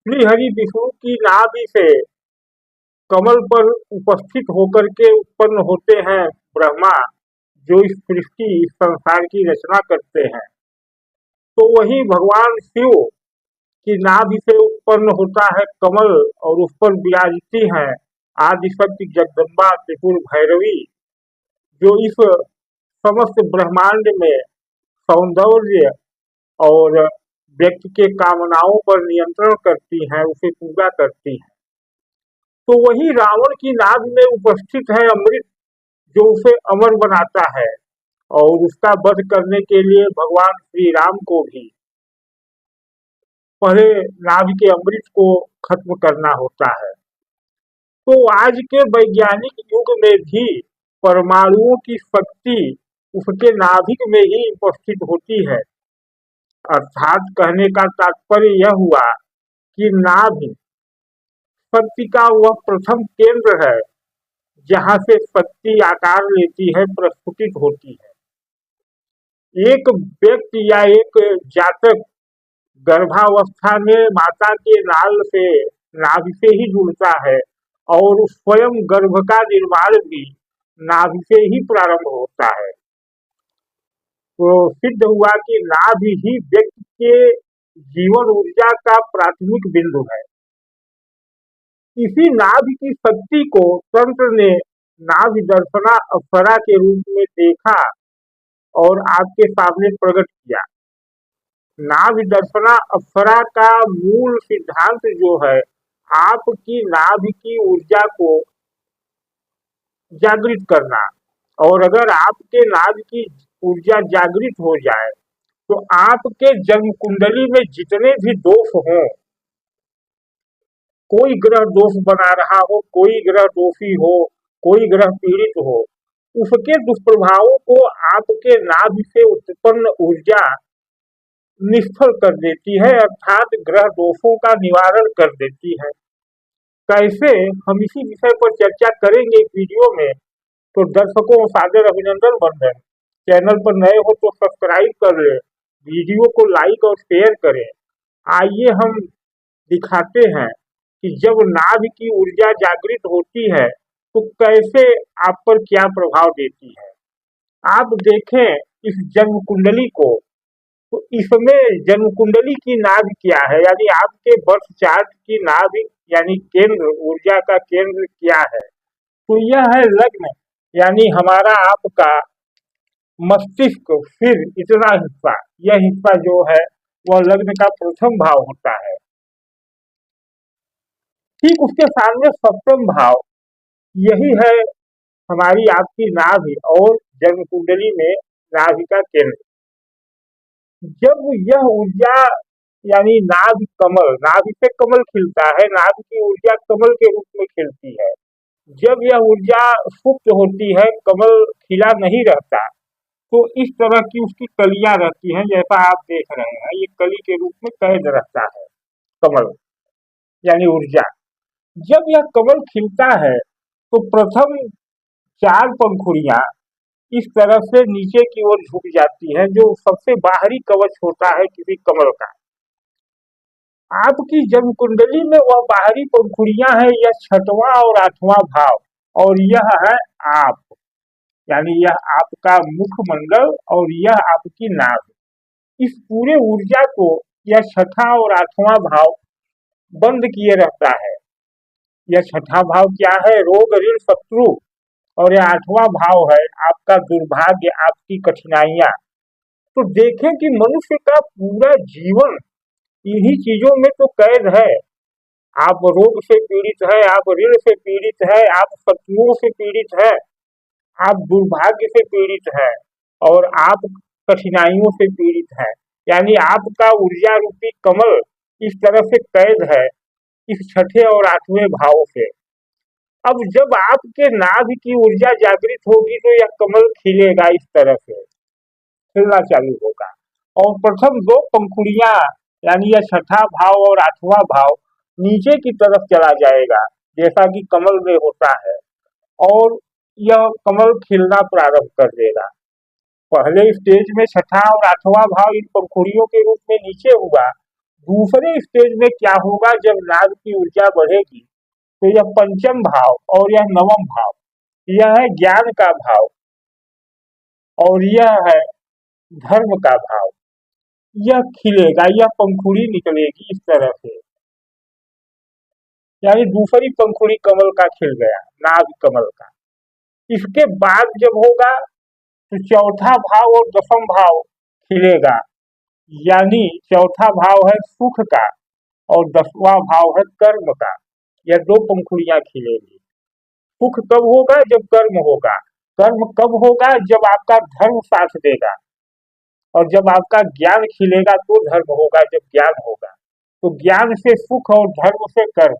श्री हरि विष्णु की नाभि से कमल पर उपस्थित होकर के उत्पन्न होते हैं ब्रह्मा, जो इस सृष्टि इस संसार की रचना करते हैं। तो वही भगवान शिव की नाभि से उत्पन्न होता है कमल, और उस पर विराजती हैं आदिशक्ति जगदम्बा त्रिपुर भैरवी, जो इस समस्त ब्रह्मांड में सौंदर्य और व्यक्ति के कामनाओं पर नियंत्रण करती हैं, उसे पूजा करती हैं। तो वही रावण की नाभ में उपस्थित है अमृत, जो उसे अमर बनाता है, और उसका वध करने के लिए भगवान श्री राम को भी पहले नाभ के अमृत को खत्म करना होता है। तो आज के वैज्ञानिक युग में भी परमाणुओं की शक्ति उसके नाभिक में ही उपस्थित होती है। अर्थात कहने का तात्पर्य यह हुआ कि नाभि शक्ति का वह प्रथम केंद्र है, जहाँ से शक्ति आकार लेती है, प्रस्फुटित होती है। एक व्यक्ति या एक जातक गर्भावस्था में माता के नाल से नाभि से ही जुड़ता है, और स्वयं गर्भ का निर्माण भी नाभि से ही प्रारंभ होता है। तो सिद्ध हुआ कि नाभि ही व्यक्ति के जीवन ऊर्जा का प्राथमिक बिंदु है। इसी नाभि की शक्ति को तंत्र ने नाभि दर्शना अप्सरा के रूप में देखा और आपके सामने प्रकट किया। नाभि दर्शना अप्सरा का मूल सिद्धांत जो है, आपकी नाभि की ऊर्जा को जागृत करना, और अगर आपके नाभि की ऊर्जा जागृत हो जाए तो आपके जन्म कुंडली में जितने भी दोष हों, कोई ग्रह दोष बना रहा हो, कोई ग्रह दोषी हो, कोई ग्रह पीड़ित हो, उसके दुष्प्रभावों को आपके नाभि से उत्पन्न ऊर्जा निष्फल कर देती है, अर्थात ग्रह दोषों का निवारण कर देती है। कैसे, हम इसी विषय पर चर्चा करेंगे इस वीडियो में। तो दर्शकों सादर अभिनंदन बंदन, चैनल पर नए हो तो सब्सक्राइब कर ले, वीडियो को लाइक और शेयर करें। आइए हम दिखाते हैं कि जब नाभि की ऊर्जा जागृत होती है तो कैसे आप पर क्या प्रभाव देती है। आप देखें इस जन्म कुंडली को, तो इसमें जन्म कुंडली की नाभि क्या है, यानी आपके बर्थ चार्ट की नाभि यानी केंद्र, ऊर्जा का केंद्र क्या है। तो यह है लग्न, यानी हमारा आपका मस्तिष्क, फिर इतना हिस्सा, यह हिस्सा जो है वह लग्न का प्रथम भाव होता है। ठीक उसके सामने सप्तम भाव, यही है हमारी आपकी नाभि और जन्म कुंडली में नाभि का केंद्र। जब यह ऊर्जा यानी नाभि कमल, नाभि से कमल खिलता है, नाभि की ऊर्जा कमल के रूप में खिलती है। जब यह ऊर्जा सुप्त होती है, कमल खिला नहीं रहता, तो इस तरह की उसकी कलियां रहती हैं, जैसा आप देख रहे हैं, ये कली के रूप में कैद रहता है कमल यानी ऊर्जा। जब यह कमल खिलता है तो प्रथम 4 पंखुड़ियां इस तरह से नीचे की ओर झुक जाती हैं, जो सबसे बाहरी कवच होता है किसी कमल का। आपकी जन्म कुंडली में वह बाहरी पंखुड़ियां है, यह 6वां और 8वां भाव, और यह है आप, यानी यह आपका मुखमंडल और यह आपकी नाभि। इस पूरे ऊर्जा को यह 6वां और 8वां भाव बंद किए रहता है। यह 6वां भाव क्या है, रोग ऋण शत्रु, और यह 8वां भाव है आपका दुर्भाग्य, आपकी कठिनाइयां। तो देखें कि मनुष्य का पूरा जीवन इन्हीं चीजों में तो कैद है। आप रोग से पीड़ित है, आप ऋण से पीड़ित है, आप शत्रुओं से पीड़ित है, आप दुर्भाग्य से पीड़ित है, और आप कठिनाइयों से पीड़ित है। यानी आपका ऊर्जा रूपी कमल इस तरह से कैद है इस 6ठे और 8वें भाव से। अब जब आपके नाभि की ऊर्जा जागृत होगी तो यह कमल खिलेगा, इस तरह से खिलना चालू होगा, और प्रथम 2 पंखुड़ियां यानी यह 6ठा भाव और 8वां भाव नीचे की तरफ चला जाएगा, जैसा कि कमल में होता है, और यह कमल खिलना प्रारंभ कर देगा। पहले स्टेज में 6ठा और 8वां भाव इन पंखुड़ियों के रूप में नीचे हुआ, दूसरे स्टेज में क्या होगा, जब नाद की ऊर्जा बढ़ेगी तो यह पंचम भाव और यह नवम भाव, यह है ज्ञान का भाव और यह है धर्म का भाव, यह खिलेगा, यह पंखुड़ी निकलेगी इस तरह से। यानी दूसरी पंखुड़ी कमल का खिल गया, नाग कमल का। इसके बाद जब होगा तो चौथा भाव और दसम भाव खिलेगा, यानी चौथा भाव है सुख का और दसवां भाव है कर्म का। यह दो पंखुड़ियां खिलेगी। सुख कब होगा, जब कर्म होगा। कर्म कब होगा, जब आपका धर्म साथ देगा। और जब आपका ज्ञान खिलेगा तो धर्म होगा, जब ज्ञान होगा। तो ज्ञान से सुख और धर्म से कर्म,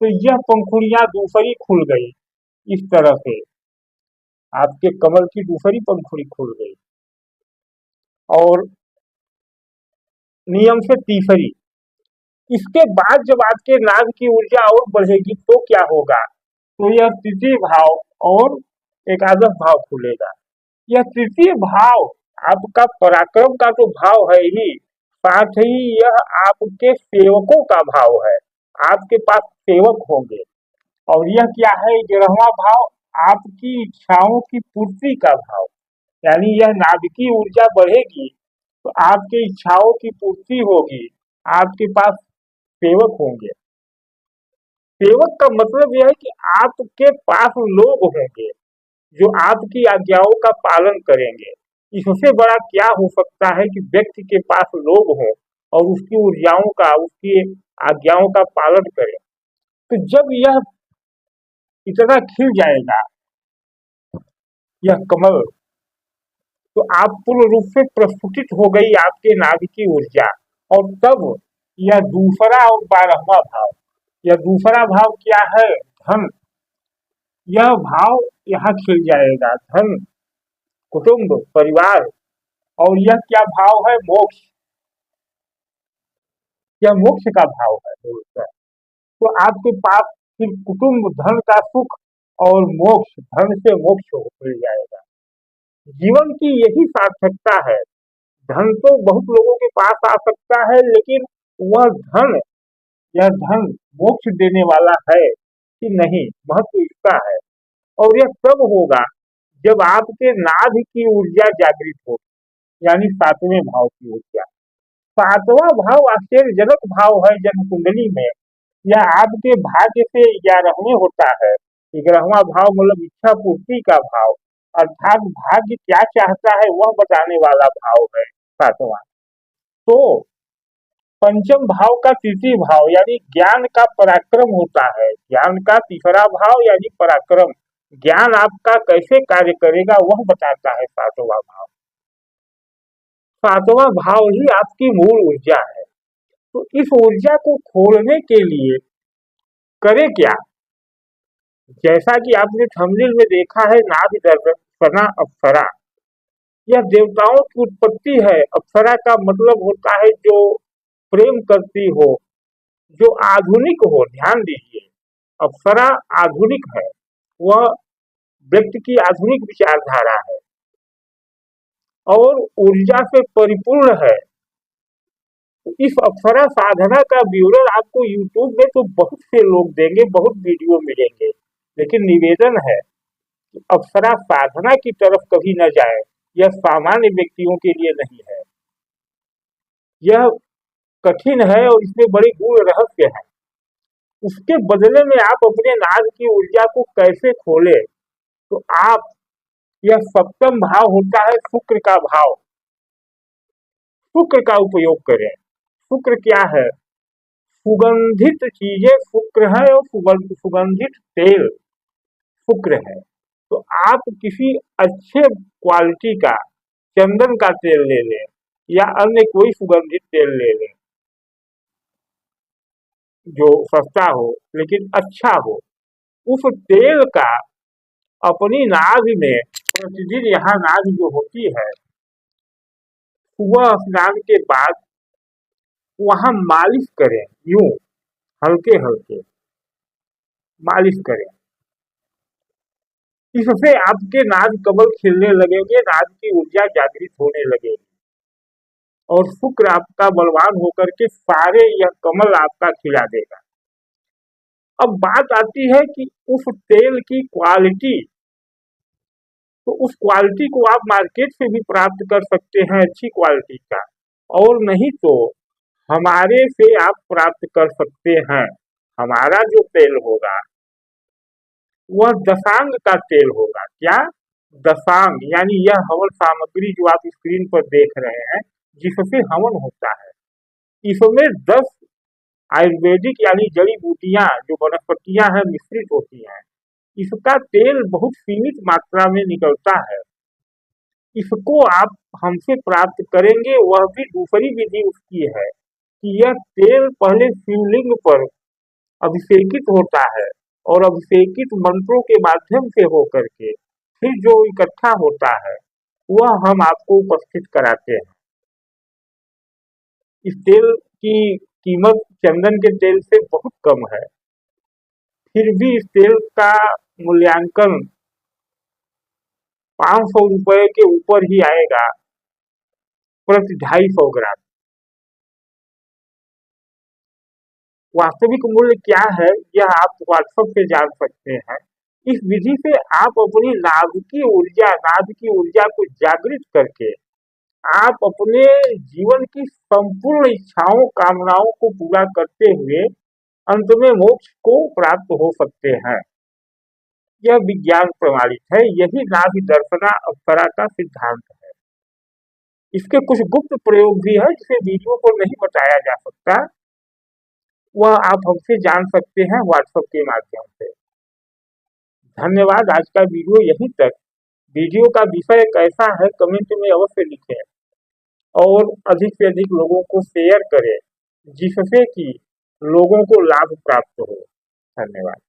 तो यह पंखुड़ियां दूसरी खुल गई इस तरह से। आपके कमल की दूसरी पंखुड़ी खुल गई। और नियम से तीसरी। इसके बाद जब आपके नाग की ऊर्जा और बढ़ेगी तो क्या होगा, तो यह तृतीय भाव और एकादश भाव खुलेगा। यह तृतीय भाव आपका पराक्रम का तो भाव है ही, साथ ही यह आपके सेवकों का भाव है। आपके पास सेवक होंगे। और यह क्या है, 11वां भाव आपकी इच्छाओं की पूर्ति का भाव। यानी यह नाभ की ऊर्जा बढ़ेगी तो आपकी इच्छाओं की पूर्ति होगी, आपके पास सेवक होंगे। सेवक का मतलब यह है कि आपके पास लोग होंगे जो आपकी आज्ञाओं का पालन करेंगे। इससे बड़ा क्या हो सकता है कि व्यक्ति के पास लोग हों और उसकी ऊर्जाओं का, उसकी आज्ञाओं का पालन करें। तो जब यह इतना खिल जाएगा यह कमल, तो आप पूर्ण रूप से प्रस्फुटित हो गई आपके नाभि की ऊर्जा। और तब यह दूसरा और 12वां भाव, यह दूसरा भाव क्या है, धन। यह भाव यहाँ खिल जाएगा, धन, कुटुंब, परिवार। और यह क्या भाव है, मोक्ष। यह मोक्ष का भाव है बोलकर। तो आपके पास फिर कुटुंब, धन का सुख और मोक्ष, धन से मोक्ष मिल जाएगा। जीवन की यही सार्थकता है। धन तो बहुत लोगों के पास आ सकता है, लेकिन वह धन, यह धन मोक्ष देने वाला है कि नहीं, महत्व इसका है। और यह तब होगा जब आपके नाभ की ऊर्जा जागृत होगी, यानी 7वें भाव की ऊर्जा। 7वां भाव आश्चर्यजनक भाव है जन्म कुंडली में। यह आपके भाग्य से 11वें होता है। 11वां भाव मतलब इच्छा पूर्ति का भाव, अर्थात भाग्य क्या चाहता है वह बताने वाला भाव है 7वां। तो पंचम भाव का तृतीय भाव यानी ज्ञान का पराक्रम होता है। ज्ञान का तीसरा भाव यानी पराक्रम, ज्ञान आपका कैसे कार्य करेगा वह बताता है 7वां भाव। 7वां भाव ही आपकी मूल ऊर्जा है। तो इस ऊर्जा को खोलने के लिए करे क्या, जैसा कि आपने थंबनेल में देखा है, नाभि दर्शना अप्सरा, यह देवताओं की उत्पत्ति है। अप्सरा का मतलब होता है जो प्रेम करती हो, जो आधुनिक हो। ध्यान दीजिए, अप्सरा आधुनिक है, वह व्यक्ति की आधुनिक विचारधारा है और ऊर्जा से परिपूर्ण है। इस अप्सरा साधना का विवरण आपको यूट्यूब में तो बहुत से लोग देंगे, बहुत वीडियो मिलेंगे, लेकिन निवेदन है कि अप्सरा साधना की तरफ कभी न जाए। यह सामान्य व्यक्तियों के लिए नहीं है, यह कठिन है और इसमें बड़े गूढ़ रहस्य है। उसके बदले में आप अपने नाद की ऊर्जा को कैसे खोले, तो आप, यह सप्तम भाव होता है शुक्र का भाव, शुक्र का उपयोग करें। शुक्र क्या है, सुगंधित चीजें शुक्र है और सुगंधित तेल शुक्र है। तो आप किसी अच्छे क्वालिटी का चंदन का तेल ले लें या अन्य कोई सुगंधित तेल ले लें जो सस्ता हो लेकिन अच्छा हो। उस तेल का अपनी नाभि में प्रतिदिन, यहाँ नाभि जो होती है, सुबह स्नान के बाद वहां मालिश करें, यूं हल्के हल्के मालिश करें। इससे आपके नाद कमल खिलने लगेंगे, नाद की ऊर्जा जागृत होने लगेगी। और शुक्र आपका बलवान होकर के सारे यह कमल आपका खिला देगा। अब बात आती है कि उस तेल की क्वालिटी, तो उस क्वालिटी को आप मार्केट से भी प्राप्त कर सकते हैं अच्छी क्वालिटी का, और नहीं तो हमारे से आप प्राप्त कर सकते हैं। हमारा जो तेल होगा वह दशांग का तेल होगा। क्या? दशांग, यानी यह हवन सामग्री जो आप स्क्रीन पर देख रहे हैं जिससे हवन होता है, इसमें 10 आयुर्वेदिक यानी जड़ी बूटियां जो वनस्पतियां हैं मिश्रित होती हैं। इसका तेल बहुत सीमित मात्रा में निकलता है। इसको आप हमसे प्राप्त करेंगे, वह भी दूसरी विधि उसकी है कि यह तेल पहले शिवलिंग पर अभिषेकित होता है और अभिषेकित मंत्रों के माध्यम से होकर के फिर जो इकट्ठा होता है वह हम आपको उपस्थित कराते हैं। इस तेल की कीमत चंदन के तेल से बहुत कम है, फिर भी इस तेल का मूल्यांकन 500 रुपए के ऊपर ही आएगा प्रति 250 ग्राम। वास्तविक मूल्य क्या है यह आप व्हाट्सएप पे जान सकते हैं। इस विधि से आप अपनी नाभ की ऊर्जा को जागृत करके आप अपने जीवन की संपूर्ण इच्छाओं कामनाओं को पूरा करते हुए अंत में मोक्ष को प्राप्त हो सकते हैं। यह विज्ञान प्रमाणित है, यही नाभि दर्शना अप्सरा का सिद्धांत है। इसके कुछ गुप्त प्रयोग भी है जिसे वीडियो पर नहीं बताया जा सकता, वह आप हमसे जान सकते हैं व्हाट्सएप के माध्यम से। धन्यवाद। आज का वीडियो यहीं तक। वीडियो का विषय कैसा है कमेंट में अवश्य लिखें और अधिक से अधिक लोगों को शेयर करें जिससे कि लोगों को लाभ प्राप्त हो। धन्यवाद।